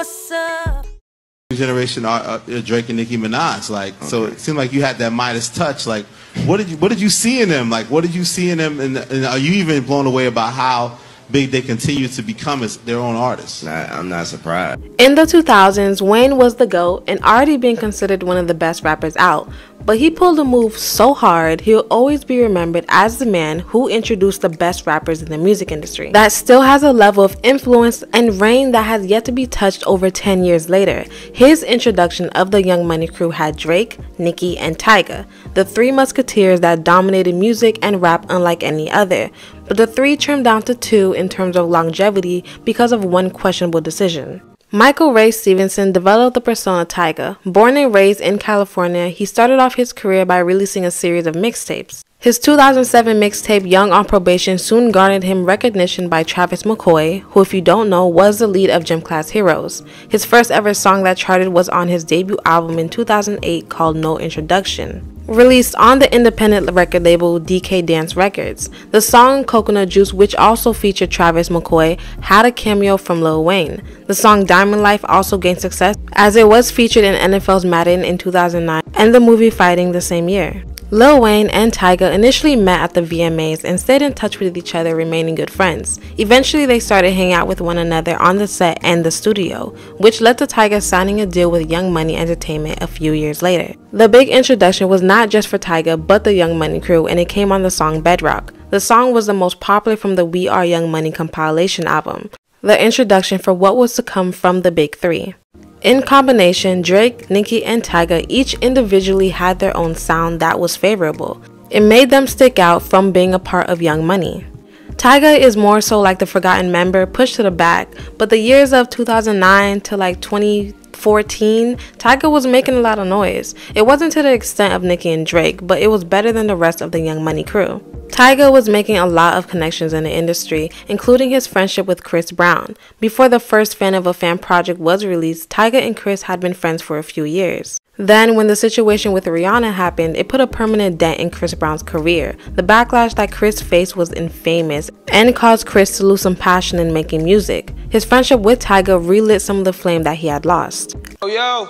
what's up. Generation Drake and Nicki Minaj, like, okay. So it seemed like you had that Midas touch. Like, what did you see in them? Like, what did you see in them? And are you even blown away about how big they continue to become as their own artists? I'm not surprised. In the 2000s, Wayne was the GOAT and already being considered one of the best rappers out. But he pulled a move so hard, he'll always be remembered as the man who introduced the best rappers in the music industry. That still has a level of influence and reign that has yet to be touched over 10 years later. His introduction of the Young Money crew had Drake, Nicki, and Tyga, the three musketeers that dominated music and rap unlike any other. But the three trimmed down to two in terms of longevity because of one questionable decision. Michael Ray Stevenson developed the persona Tyga. Born and raised in California, he started off his career by releasing a series of mixtapes. His 2007 mixtape Young on Probation soon garnered him recognition by Travis McCoy, who, if you don't know, was the lead of Gym Class Heroes. His first ever song that charted was on his debut album in 2008 called No Introduction. Released on the independent record label DK Dance Records. The song Coconut Juice, which also featured Travis McCoy, had a cameo from Lil Wayne. The song Diamond Life also gained success as it was featured in NFL's Madden in 2009 and the movie Fighting the same year. Lil Wayne and Tyga initially met at the VMAs and stayed in touch with each other, remaining good friends. Eventually, they started hanging out with one another on the set and the studio, which led to Tyga signing a deal with Young Money Entertainment a few years later. The big introduction was not just for Tyga, but the Young Money crew, and it came on the song Bedrock. The song was the most popular from the We Are Young Money compilation album, the introduction for what was to come from the Big Three. In combination, Drake, Nicki, and Tyga each individually had their own sound that was favorable. It made them stick out from being a part of Young Money. Tyga is more so like the forgotten member, pushed to the back, but the years of 2009 to like 2014, Tyga was making a lot of noise. It wasn't to the extent of Nicki and Drake, but it was better than the rest of the Young Money crew. Tyga was making a lot of connections in the industry, including his friendship with Chris Brown. Before the first Fan of a Fan project was released, Tyga and Chris had been friends for a few years. Then, when the situation with Rihanna happened, it put a permanent dent in Chris Brown's career. The backlash that Chris faced was infamous and caused Chris to lose some passion in making music. His friendship with Tyga relit some of the flame that he had lost. Yo!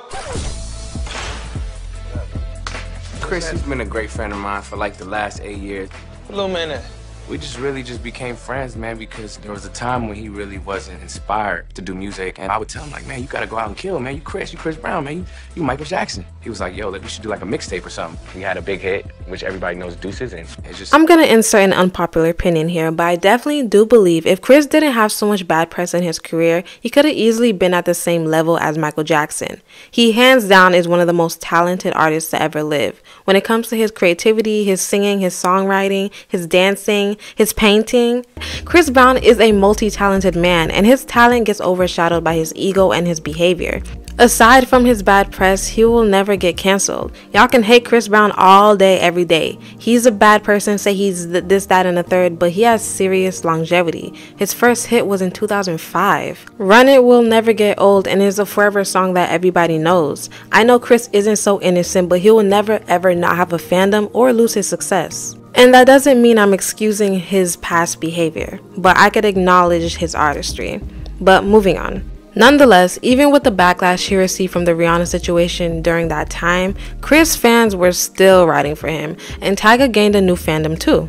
Chris has been a great friend of mine for like the last 8 years. A little minute. We really became friends, man, because there was a time when he really wasn't inspired to do music. And I would tell him, like, man, you gotta go out and kill, man. You Chris Brown, man. You Michael Jackson. He was like, yo, we should do like a mixtape or something. We had a big hit, which everybody knows Deuces, and it's just... I'm gonna insert an unpopular opinion here, but I definitely do believe if Chris didn't have so much bad press in his career, he could have easily been at the same level as Michael Jackson. He hands down is one of the most talented artists to ever live. When it comes to his creativity, his singing, his songwriting, his dancing, his painting, Chris Brown is a multi-talented man, and his talent gets overshadowed by his ego and his behavior. Aside from his bad press, he will never get canceled. Y'all can hate Chris Brown all day, every day. He's a bad person, say he's this, that, and the third, but he has serious longevity. His first hit was in 2005. Run It will never get old and is a forever song that everybody knows. I know Chris isn't so innocent, but he will never ever not have a fandom or lose his success. And that doesn't mean I'm excusing his past behavior, but I could acknowledge his artistry. But moving on. Nonetheless, even with the backlash he received from the Rihanna situation during that time, Chris fans were still riding for him, and Tyga gained a new fandom too.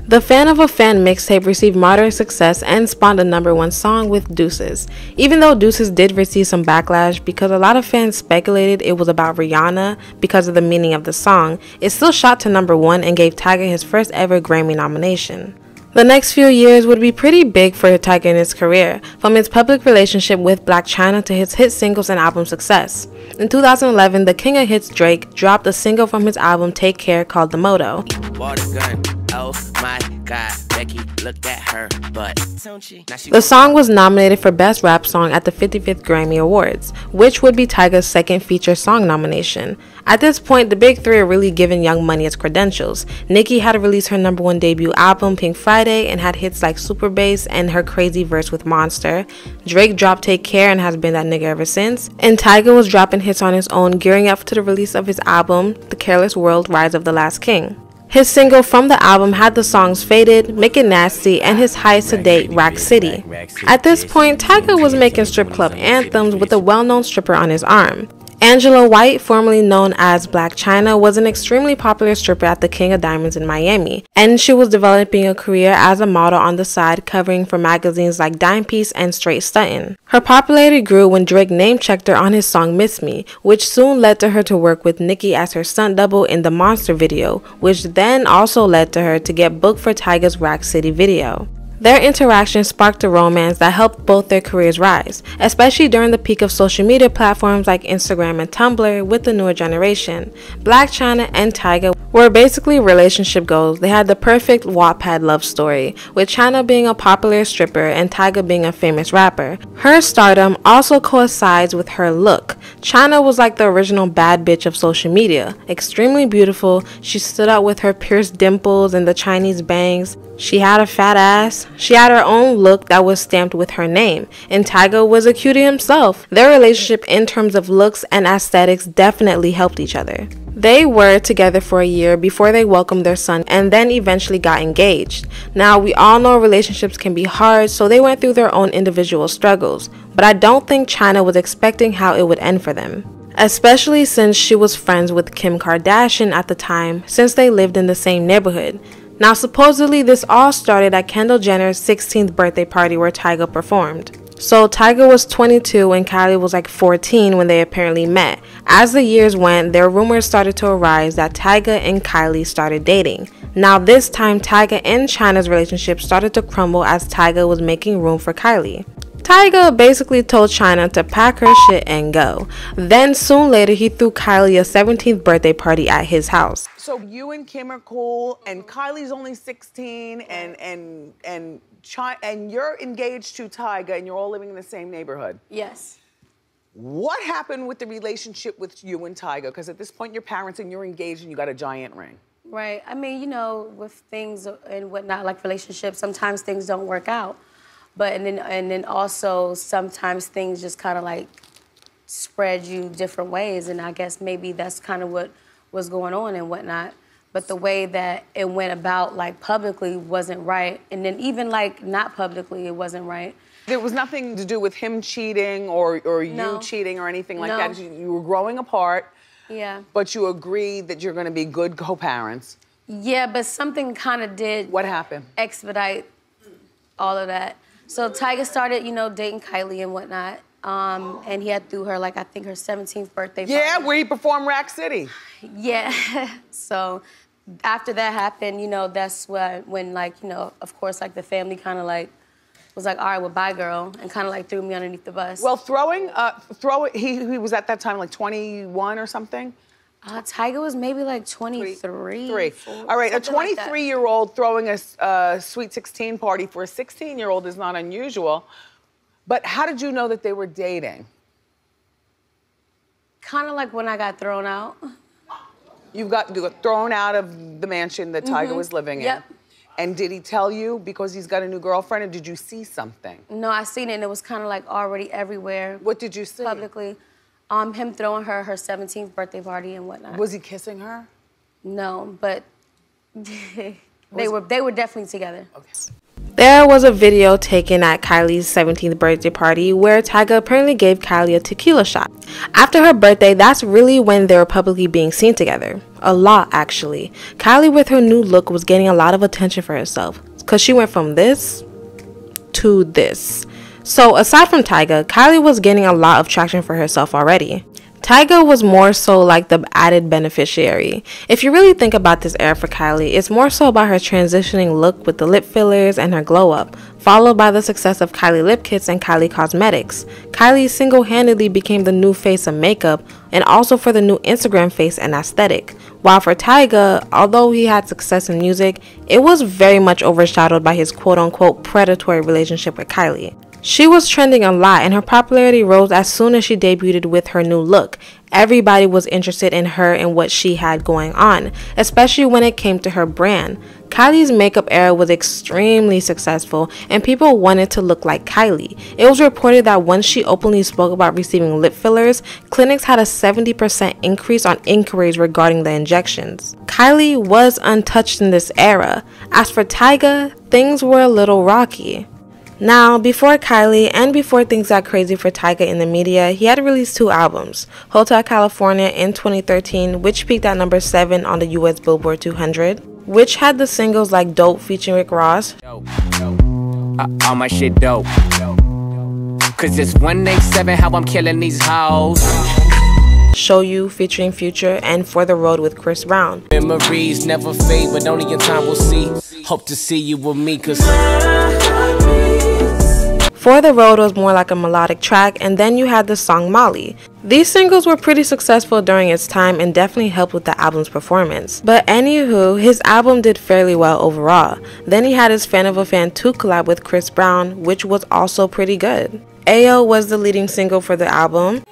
The Fan of a Fan mixtape received moderate success and spawned a #1 song with Deuces. Even though Deuces did receive some backlash because a lot of fans speculated it was about Rihanna because of the meaning of the song, it still shot to #1 and gave Tyga his first ever Grammy nomination. The next few years would be pretty big for Tyga in his career, from his public relationship with Blac Chyna to his hit singles and album success. In 2011, the king of hits Drake dropped a single from his album Take Care called The Motto. Oh my God, Becky, look at her butt. The song was nominated for Best Rap Song at the 55th Grammy Awards, which would be Tyga's second feature song nomination. At this point, the Big Three are really giving Young Money its credentials. Nicki had released her #1 debut album, Pink Friday, and had hits like Super Bass and her crazy verse with Monster. Drake dropped Take Care and has been that nigga ever since. And Tyga was dropping hits on his own, gearing up to the release of his album, The Careless World, Rise of the Last King. His single from the album had the songs Faded, Make It Nasty, and his highest to date, Rack City. At this point, Tyga was making strip club anthems with a well-known stripper on his arm. Angela White, formerly known as Blac Chyna, was an extremely popular stripper at the King of Diamonds in Miami, and she was developing a career as a model on the side, covering for magazines like Dime Piece and Straight Stuntin'. Her popularity grew when Drake name-checked her on his song Miss Me, which soon led to her to work with Nicki as her stunt double in the Monster video, which then also led to her to get booked for Tyga's Rack City video. Their interaction sparked a romance that helped both their careers rise, especially during the peak of social media platforms like Instagram and Tumblr with the newer generation. Blac Chyna and Tyga were basically relationship goals. They had the perfect Wattpad love story, with Chyna being a popular stripper and Tyga being a famous rapper. Her stardom also coincides with her look. Chyna was like the original bad bitch of social media. Extremely beautiful, she stood out with her pierced dimples and the Chinese bangs. She had a fat ass. She had her own look that was stamped with her name, and Tyga was a cutie himself. Their relationship in terms of looks and aesthetics definitely helped each other. They were together for a year before they welcomed their son and then eventually got engaged. Now, we all know relationships can be hard, so they went through their own individual struggles, but I don't think Chyna was expecting how it would end for them, especially since she was friends with Kim Kardashian at the time, since they lived in the same neighborhood. Now, supposedly this all started at Kendall Jenner's 16th birthday party where Tyga performed. So Tyga was 22 and Kylie was like 14 when they apparently met. As the years went, there were rumors started to arise that Tyga and Kylie started dating. Now this time, Tyga and Chyna's relationship started to crumble as Tyga was making room for Kylie. Tyga basically told Chyna to pack her shit and go. Then soon later, he threw Kylie a 17th birthday party at his house. So you and Kim are cool, and Kylie's only 16, and you're engaged to Tyga, and you're all living in the same neighborhood. Yes. What happened with the relationship with you and Tyga? Because at this point, you're parents and you're engaged and you got a giant ring. Right. I mean, you know, with things and whatnot, like relationships, sometimes things don't work out. But and then also sometimes things just kind of like spread you different ways, and I guess maybe that's kind of what was going on and whatnot. But the way that it went about, like publicly, wasn't right, and then even like not publicly, it wasn't right. There was nothing to do with him cheating or you cheating or anything like that. You were growing apart. Yeah. But you agreed that you're going to be good co-parents. Yeah, but something kind of did. What happened? Expedite all of that. So Tyga started, you know, dating Kylie and whatnot. And he had threw her, like, I think her 17th birthday party. Yeah, where he performed Rack City. Yeah. So after that happened, you know, that's when, like, you know, of course, like, the family kind of, like, was like, all right, well, bye, girl, and kind of, like, threw me underneath the bus. Well, he was at that time, like, 21 or something? Tyga was maybe, like, 23. All right, a 23-year-old throwing a Sweet 16 party for a 16-year-old is not unusual. But how did you know that they were dating? Kind of like when I got thrown out. You got thrown out of the mansion that Tyga was living in? Yep. And did he tell you because he's got a new girlfriend, or did you see something? No, I seen it, and it was kind of like already everywhere. What did you see? Publicly. Him throwing her 17th birthday party and whatnot. Was he kissing her? No, but they were definitely together. Okay. There was a video taken at Kylie's 17th birthday party where Tyga apparently gave Kylie a tequila shot. After her birthday, that's really when they were publicly being seen together. A lot, actually. Kylie, with her new look, was getting a lot of attention for herself, because she went from this to this. So aside from Tyga, Kylie was getting a lot of traction for herself already. Tyga was more so like the added beneficiary. If you really think about this era for Kylie, it's more so about her transitioning look with the lip fillers and her glow up, followed by the success of Kylie Lip Kits and Kylie Cosmetics. Kylie single-handedly became the new face of makeup and also for the new Instagram face and aesthetic. While for Tyga, although he had success in music, it was very much overshadowed by his quote-unquote predatory relationship with Kylie. She was trending a lot and her popularity rose as soon as she debuted with her new look. Everybody was interested in her and what she had going on, especially when it came to her brand. Kylie's makeup era was extremely successful and people wanted to look like Kylie. It was reported that once she openly spoke about receiving lip fillers, clinics had a 70% increase on inquiries regarding the injections. Kylie was untouched in this era. As for Tyga, things were a little rocky. Now, before Kylie and before things got crazy for Tyga in the media, he had released 2 albums. Hotel California in 2013, which peaked at number 7 on the US Billboard 200, which had the singles like Dope featuring Rick Ross, All my shit dope. Cause it's 187 how I'm killing these hoes. Show You featuring Future, and For the Road with Chris Brown. Memories never fade, but only in time we'll see. Hope to see you with me, cause For the Road was more like a melodic track, and then you had the song Molly. These singles were pretty successful during its time and definitely helped with the album's performance. But anywho, his album did fairly well overall. Then he had his Fan of a Fan 2 collab with Chris Brown, which was also pretty good. Ayo was the leading single for the album.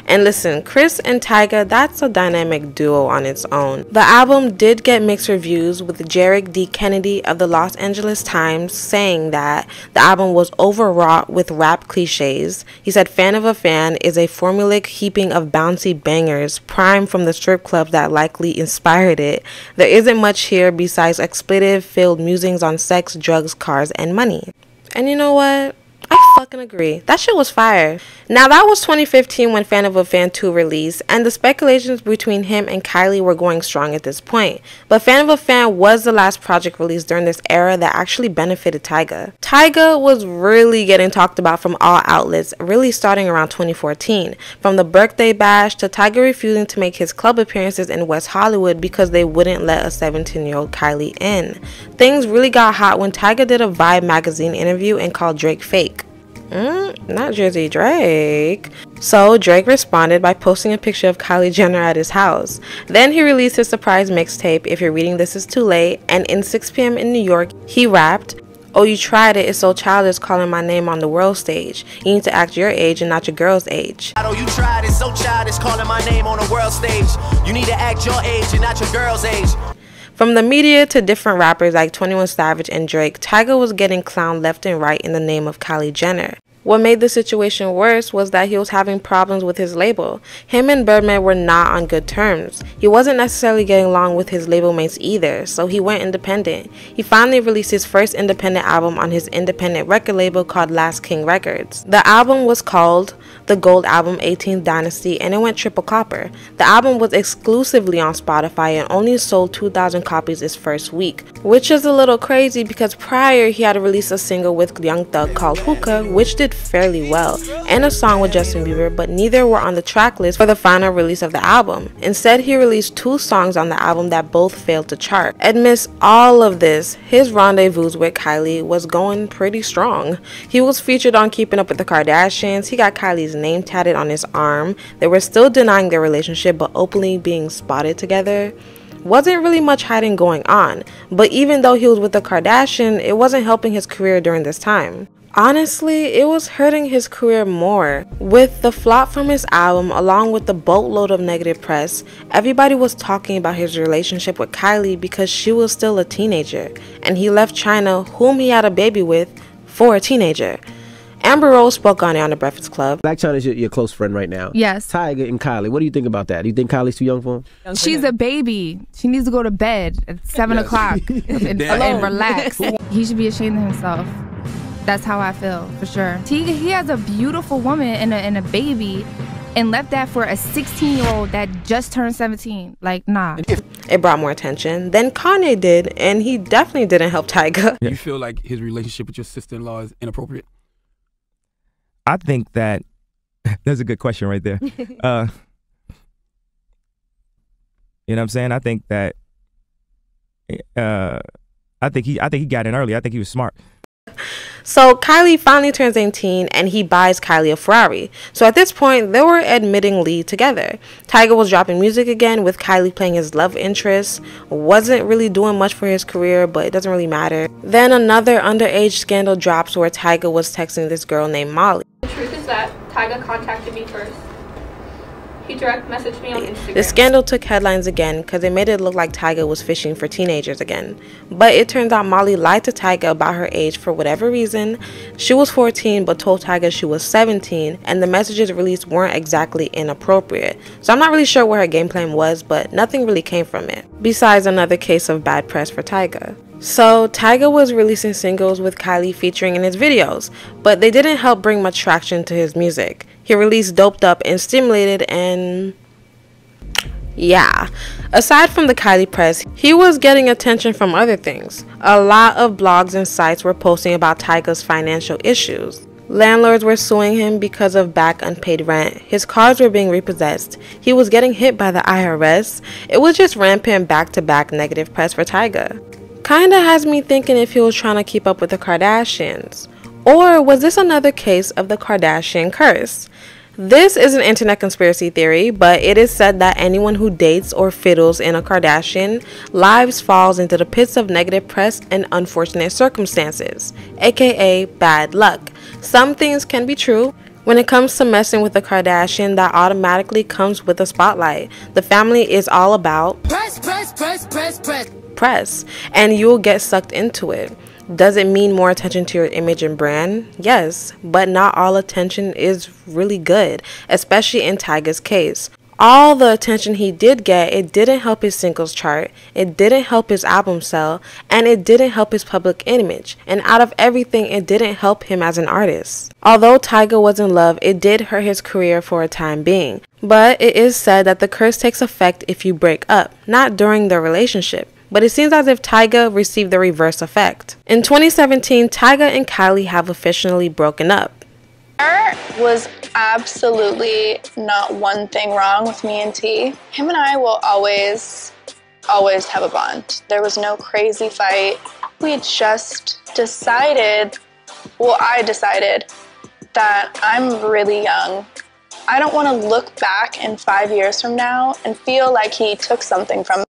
And listen, Chris and Tyga, that's a dynamic duo on its own. The album did get mixed reviews, with Jarek D. Kennedy of the Los Angeles Times saying that the album was overwrought with rap cliches. He said Fan of a Fan is a formulaic heaping of bouncy bangers, prime from the strip clubs that likely inspired it. There isn't much here besides expletive-filled musings on sex, drugs, cars, and money. And you know what? I fucking agree. That shit was fire. Now that was 2015 when Fan of a Fan 2 released, and the speculations between him and Kylie were going strong at this point. But Fan of a Fan was the last project released during this era that actually benefited Tyga. Tyga was really getting talked about from all outlets, really starting around 2014. From the birthday bash to Tyga refusing to make his club appearances in West Hollywood because they wouldn't let a 17-year-old Kylie in. Things really got hot when Tyga did a Vibe magazine interview and called Drake fake. Not Jersey Drake. So Drake responded by posting a picture of Kylie Jenner at his house. Then he released his surprise mixtape, If You're Reading This Is Too Late, and in 6 p.m. in New York, he rapped, "Oh, you tried it, it's so childish calling my name on the world stage. You need to act your age and not your girl's age." Oh, you tried it, so childish calling my name on the world stage. You need to act your age and not your girl's age. From the media to different rappers like 21 Savage and Drake, Tyga was getting clowned left and right in the name of Kylie Jenner. What made the situation worse was that he was having problems with his label. Him and Birdman were not on good terms. He wasn't necessarily getting along with his label mates either, so he went independent. He finally released his first independent album on his independent record label called Last King Records. The album was called The Gold Album 18th Dynasty, and it went triple copper. The album was exclusively on Spotify and only sold 2,000 copies its first week, which is a little crazy because prior he had released a single with Young Thug called Hookah, which did fairly well, and a song with Justin Bieber, but neither were on the track list for the final release of the album. Instead, he released 2 songs on the album that both failed to chart. Amidst all of this, his rendezvous with Kylie was going pretty strong. He was featured on Keeping Up with the Kardashians. He got Kylie's name tatted on his arm. They were still denying their relationship but openly being spotted together. Wasn't really much hiding going on, but even though he was with the Kardashian, it wasn't helping his career during this time. Honestly, it was hurting his career more. With the flop from his album, along with the boatload of negative press, everybody was talking about his relationship with Kylie because she was still a teenager, and he left Chyna, whom he had a baby with, for a teenager. Amber Rose spoke on it on the Breakfast Club. Blac Chyna's your close friend right now. Yes. Tyga and Kylie, what do you think about that? Do you think Kylie's too young for him? She's a baby. She needs to go to bed at 7 o'clock and relax. He should be ashamed of himself. That's how I feel, for sure. He has a beautiful woman and a baby, and left that for a 16-year-old that just turned 17. Like, nah. It brought more attention than Kanye did, and he definitely didn't help Tyga. You feel like his relationship with your sister-in-law is inappropriate? I think that that's a good question right there. You know what I'm saying? I think that I think he got in early. I think he was smart. So Kylie finally turns 18 and he buys Kylie a Ferrari. So at this point, they were admittingly together. Tyga was dropping music again with Kylie playing his love interest. Wasn't really doing much for his career, but it doesn't really matter. Then another underage scandal drops where Tyga was texting this girl named Molly. The truth is that Tyga contacted me first. He direct messaged me on Instagram. The scandal took headlines again because it made it look like Tyga was fishing for teenagers again. But it turns out Molly lied to Tyga about her age for whatever reason. She was 14 but told Tyga she was 17, and the messages released weren't exactly inappropriate. So I'm not really sure what her game plan was, but nothing really came from it. Besides another case of bad press for Tyga. So Tyga was releasing singles with Kylie featuring in his videos, but they didn't help bring much traction to his music. He released Doped Up and Stimulated, and yeah. Aside from the Kylie press, he was getting attention from other things. A lot of blogs and sites were posting about Tyga's financial issues. Landlords were suing him because of back unpaid rent. His cars were being repossessed. He was getting hit by the IRS. It was just rampant back-to-back negative press for Tyga. Kinda has me thinking if he was trying to keep up with the Kardashians. Or was this another case of the Kardashian Curse? This is an internet conspiracy theory, but it is said that anyone who dates or fiddles in a Kardashian lives falls into the pits of negative press and unfortunate circumstances, aka bad luck. Some things can be true. When it comes to messing with a Kardashian, that automatically comes with a spotlight. The family is all about press, and you'll get sucked into it. Does it mean more attention to your image and brand? Yes, but not all attention is really good, especially in Tyga's case. All the attention he did get, it didn't help his singles chart, it didn't help his album sell, and it didn't help his public image. And out of everything, it didn't help him as an artist. Although Tyga was in love, it did hurt his career for a time being. But it is said that the curse takes effect if you break up, not during the relationship. But it seems as if Tyga received the reverse effect. In 2017, Tyga and Kylie have officially broken up. There was absolutely not one thing wrong with me and T. Him and I will always have a bond. There was no crazy fight. We just decided, well, I decided that I'm really young. I don't want to look back in 5 years from now and feel like he took something from me.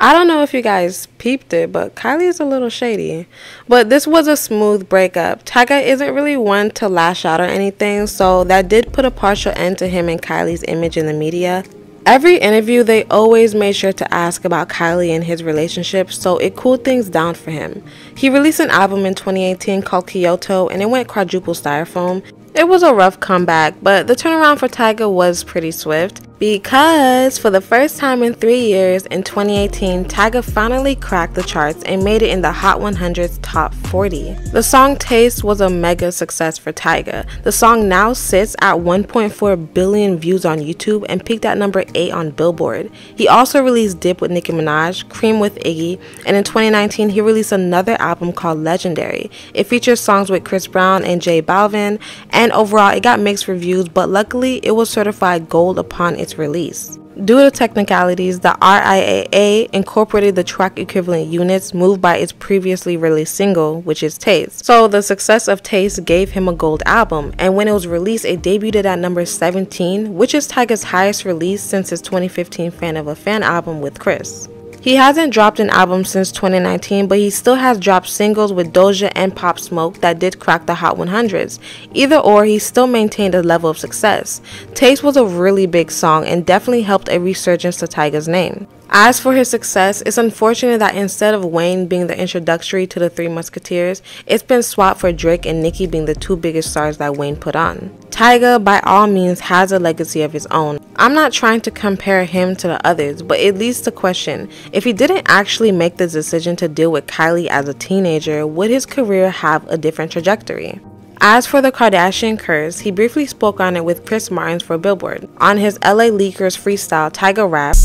I don't know if you guys peeped it, but Kylie is a little shady. But this was a smooth breakup. Tyga isn't really one to lash out or anything, so that did put a partial end to him and Kylie's image in the media. Every interview, they always made sure to ask about Kylie and his relationship, so it cooled things down for him. He released an album in 2018 called Kyoto, and it went quadruple styrofoam. It was a rough comeback, but the turnaround for Tyga was pretty swift. Because for the first time in 3 years, in 2018, Tyga finally cracked the charts and made it in the Hot 100's top 40. The song Taste was a mega success for Tyga. The song now sits at 1.4 billion views on YouTube and peaked at number 8 on Billboard. He also released Dip with Nicki Minaj, Cream with Iggy, and in 2019 he released another album called Legendary. It features songs with Chris Brown and J Balvin, and overall it got mixed reviews, but luckily it was certified gold upon its release. Due to technicalities, the RIAA incorporated the track equivalent units moved by its previously released single, which is Taste. So the success of Taste gave him a gold album, and when it was released, it debuted at number 17, which is Tyga's highest release since his 2015 Fan of a Fan album with Chris. He hasn't dropped an album since 2019, but he still has dropped singles with Doja and Pop Smoke that did crack the Hot 100s. Either or, he still maintained a level of success. Taste was a really big song and definitely helped a resurgence to Tyga's name. As for his success, it's unfortunate that instead of Wayne being the introductory to the Three Musketeers, it's been swapped for Drake and Nicki being the two biggest stars that Wayne put on. Tyga, by all means, has a legacy of his own. I'm not trying to compare him to the others, but it leads to question, if he didn't actually make the decision to deal with Kylie as a teenager, would his career have a different trajectory? As for the Kardashian Curse, he briefly spoke on it with Chris Martin for Billboard. On his LA Leakers freestyle, Tyga rapped,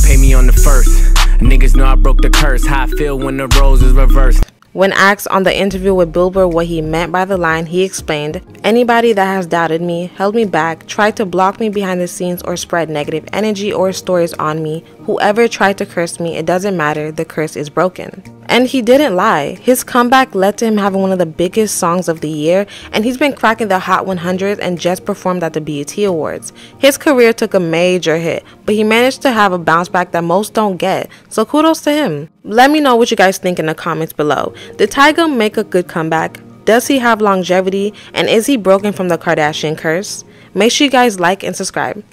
pay me on the first. Niggas know I broke the curse. How I feel when the roles is reversed. When asked on the interview with Billboard what he meant by the line, he explained, anybody that has doubted me, held me back, tried to block me behind the scenes or spread negative energy or stories on me, whoever tried to curse me, it doesn't matter, the curse is broken. And he didn't lie. His comeback led to him having one of the biggest songs of the year, and he's been cracking the Hot 100 and just performed at the BET Awards. His career took a major hit, but he managed to have a bounce back that most don't get, so kudos to him. Let me know what you guys think in the comments below. Did Tyga make a good comeback? Does he have longevity? And is he broken from the Kardashian curse? Make sure you guys like and subscribe.